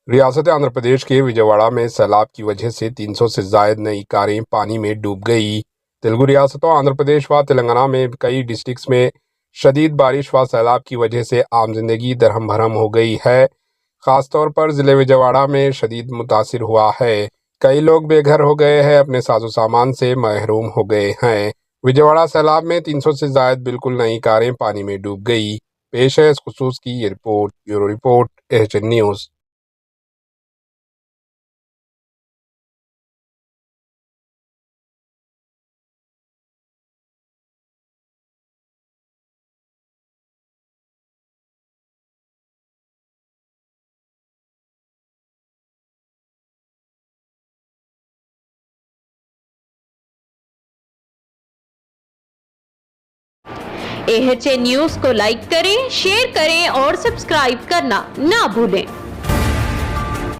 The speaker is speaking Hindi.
रियासत आंध्र प्रदेश के विजयवाड़ा में सैलाब की वजह से 300 से जायद नई कारें पानी में डूब गई। तेलुगु रियासतों आंध्र प्रदेश व तेलंगाना में कई डिस्ट्रिक्ट्स में शदीद बारिश व सैलाब की वजह से आम जिंदगी दरहम भरम हो गई है। खासतौर पर जिले विजयवाड़ा में शदीद मुतासिर हुआ है। कई लोग बेघर हो गए हैं, अपने साजो सामान से महरूम हो गए हैं। विजयवाड़ा सैलाब में 300 से जायद बिल्कुल नई कारें पानी में डूब गई। पेश है इस खुसूस की ये रिपोर्ट। Bureau report, HN news. AHN news को लाइक करें, शेयर करें और सब्सक्राइब करना ना भूलें।